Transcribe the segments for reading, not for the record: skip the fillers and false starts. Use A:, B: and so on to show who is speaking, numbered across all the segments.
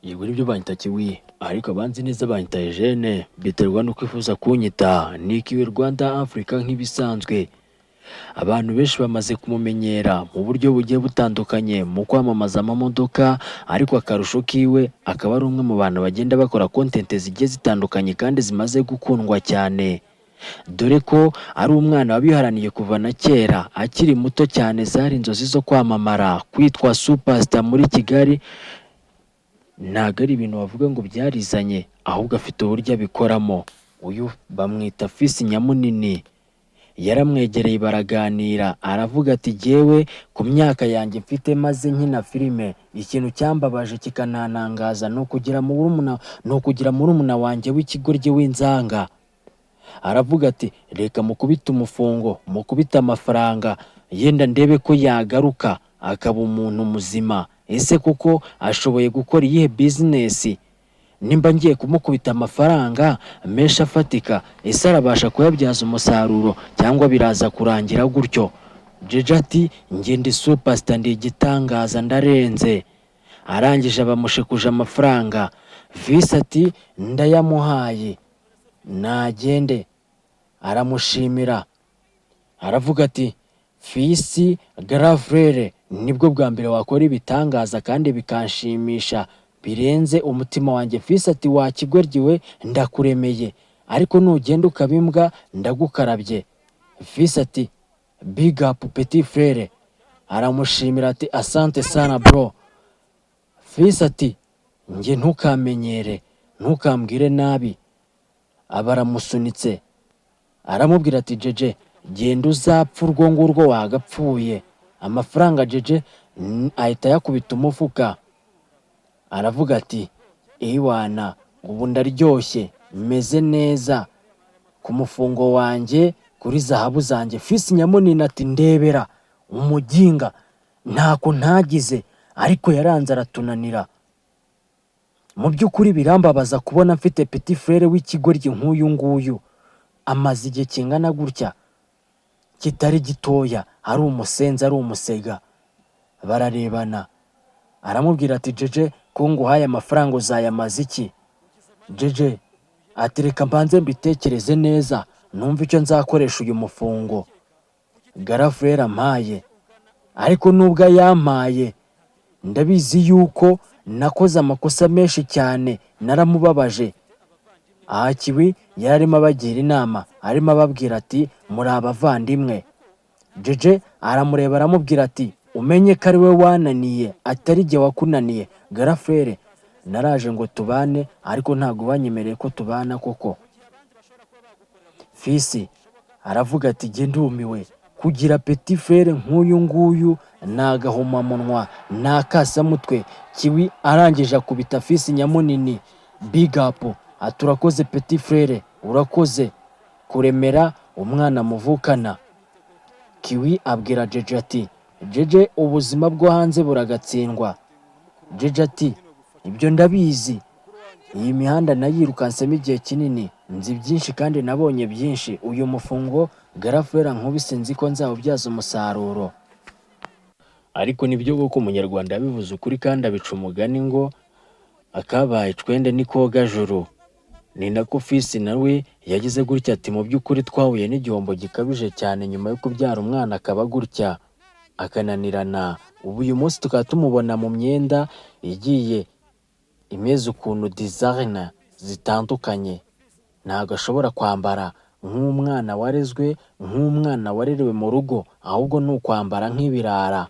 A: Yego nibyo banyita Kiwi, ariko abanzi neza banyita Eugene, biterwa n'uko wifuza kunyita, ni Kiwi Rwanda Africa nk'ibisanzwe. Abantu benshi bamaze kumumenyera mu buryo bugiye butandukanye mu kwamamaza amamodoka, ariko akarusho kiwe akaba ari umwe mu bantu bagenda bakora content zigiye zitandukanye kandi zimaze gukundwa cyane. Dore ko ari umwana wabiharaniye kuva na kera, akiri muto cyane zari inzozi zo kwamamara, kwitwa superstar muri Kigali. Ntago ari ibintu bavuga ngo byarizanye, ahubwo afite uburyo abikoramo. Uyu bamwita Fils Nyamunini, yaramwegereye baraganira, aravuga ati jyewe ku myaka yanjye mfite maze nkina filime, ikintu cyambabaje kikananangaza ni ukugira murumuna wanjye w'ikigoryi w'inzanga. Aravuga ati reka mukubite umufungo, mukubite amafaranga, yenda ndebe ko yagaruka akaba umuntu muzima. Ese kuko ashoboye gukora iyihe business? Nimba ngiye kumukubita amafaranga menshi afatika, ese arabasha kuyabyaza umusaruro cyangwa biraza kurangira gutyo? Jeje ati njye ndi superstar, ndi igitangaza, ndarenze. Arangije abamushikuje amafaranga. Fils ati ndayamuhaye, nagende. Aramushimira, aravuga ati Fils grand frere, nibwo bwa mbere wakora ibitangaza kandi bikanshimisha birenze umutima wanjye. Fils ati wakigoryiwe ndakuremeye, ariko nugenda ukabimbwa ndagukarabye. Fils ati big up petit frere. Aramushimira ati asante sana bro. Fils ati njye ntukamenyere, ntukambwire nabi. Abaramusunitse, aramubwira ati jeje genda uzapfa urwo ngurwo wagapfuye. Amafaranga jeje ahita yakubita umufuka, aravuga ati iwana ubu ndaryoshye, meze neza ku mufungo wanjye, kuri zahabu zanjye. Fils Nyamunini ati ndebera umuginga, ntako ntagize, ariko yaranze aratunanira. Mu by'ukuri birambabaza kubona mfite petit frere w'ikigoryi nk'uyu nguyu, amaze igihe kingana gutya kitari gitoya, ari umusenzi, ari umusega. Bararebana, aramubwira ati jeje ko nguhaye amafaranga uzayamaze iki? Jeje ati reka mbanze mbitekereze neza, numva icyo nzakoresha uyu mufungo grand frere ampaye. Ariko nubwo yampaye, ndabizi yuko nakoze amakosa menshi cyane, naramubabaje. Aha Kiwi yarimo abagira inama, arimo ababwira ati muri abavandimwe. Jeje aramureba aramubwira ati umenye ko ari we wananiye, atari jye wakunaniye grand frere. Naraje ngo tubane, ariko ntabwo banyemereye ko tubana koko. Fils aravuga ati jye ndumiwe kugira petit frere nk'uyu nguyu, nagahomamunwa, nakasamutwe. Kiwi arangije akubita Fils Nyamunini big up, aturakoze petit frere, urakoze kuremera umwana muvukana. Kiwi abwira Jeje ati jeje ubuzima bwo hanze buragatsindwa. Jeje ati ibyo ndabizi, iyi mihanda nayirukansemo igihe kinini, nzi byinshi kandi nabonye byinshi. Uyu mufungo grand frere nkubise nzi ko nzawubyaza umusaruro. Ariko nibyo koko umunyarwanda yabivuze ukuri kandi abica umugani ngo akabaye icwende ni koga juru. Ni nako Fils nawe yagize gutya ati mu by'ukuri twahuye n'igihombo gikabije cyane nyuma yo kubyara umwana akaba gutya akananirana. Ubu uyu munsi tukaba tumubona mu myenda igiye imeze ukuntu design zitandukanye, ntabwo ashobora kwambara nk'umwana warezwe, nk'umwana warerewe mu rugo, ahubwo ni ukwambara nk'ibirara.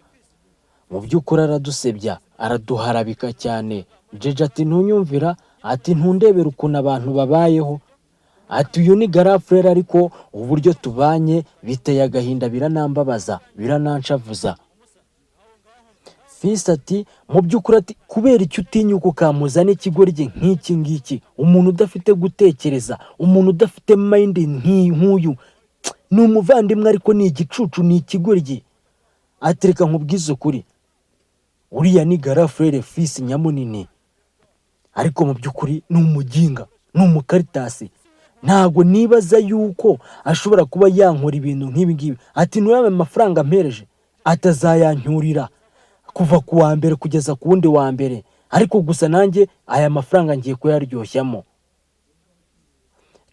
A: Mu by'ukuri aradusebya, araduharabika cyane. Jeje ati ntunyumvira, ati ntundebera ukuntu abantu babayeho, ati uyu ni grand frere, ariko uburyo tubanye biteye agahinda, biranambabaza, birananshavuza. Fils ati mu by'ukuri ati kubera icyo utinyuka ukamuzana ikigoryi nk'iki ngiki, umuntu udafite gutekereza, umuntu udafite mind nk'uyu, ni umuvandimwe ariko ni igicucu, ni ikigoryi. Ati reka nkubwize ukuri, uriya ni grand frere Fils Nyamunini, ariko mu by'ukuri ni umuginga, ni umukaritasi. Ntago nibaza yuko ashobora kuba yankora ibintu nk'ibi ngibi. Ati nurabe amafaranga mpereje atazayanyurira kuva ku wa mbere kugeza ku wundi wa mbere. ariko gusa nanjye aya mafaranga ngiye kuyaryoshamo.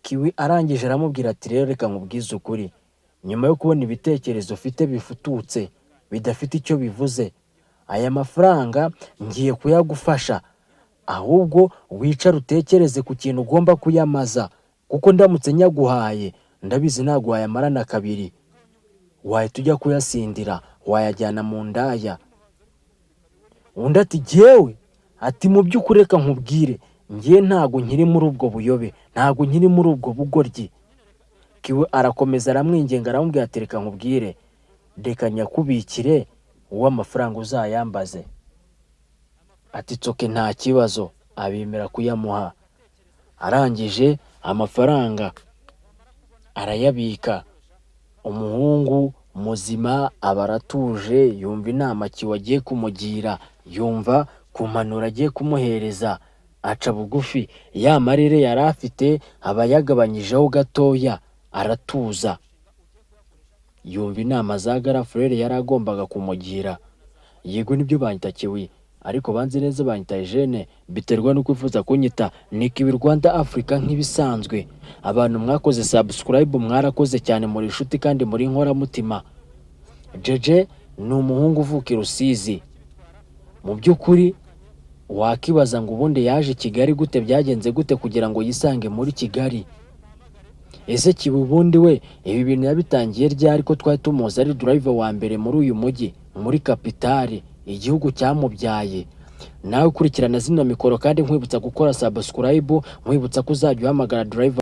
A: Kiwi arangije aramubwira ati rero reka nkubwize ukuri, nyuma yo kubona ibitekerezo ufite bifututse bidafite icyo bivuze, aya mafaranga ngiye kuyagufasha, ahubwo wicara utekereze ku kintu ugomba kuyamaza, kuko ndamutse nyaguhaye ndabizi ntabwo wayamarana kabiri, wahita ujya kuyasindira, wayajyana mu ndaya. Undi ati jyewe, ati mu by'ukuri reka nkubwire, njye ntago nkiri muri ubwo buyobe, ntago nkiri muri ubwo bugoryi. Kiwi arakomeza aramwinginga aramubwira ati reka nkubwire, reka nyakubikire uwo amafaranga uzayambaze. Ati tsoke nta kibazo, abemera kuyamuha. Arangije amafaranga arayabika. Umuhungu muzima aba aratuje, yumva inama Kiwi agiye kumugira, yumva ku mpanuro agiye kumuhereza, aca bugufi, ya marire yari afite aba yagabanyijeho gatoya, aratuza. Yumva inama za garafurere yari agombaga kumugira. Yego nibyo banyita Kiwi, ariko banzi neza banyita Eugene, biterwa no kwifuza kunyita ni Kiwi Rwanda Africa nk'ibisanzwe. Abantu mwakoze subscribe mwarakoze cyane, muri inshuti kandi muri inkoramutima. Jeje ni umuhungu uvuka i Rusizi. Mu by'ukuri wakibaza ngo ubundi yaje Kigali gute, byagenze gute kugira ngo yisange muri Kigali. Ese Kiwi ubundi we ibi bintu yabitangiye ryari, ko twari tumuzi ari driver wa mbere muri uyu mujyi, muri kapitale, igihugu cyamubyaye. Nawe ukurikirana zino mikoro kandi nkwibutsa gukora subscribe, nkwibutsa ko uzajya uhamagara driver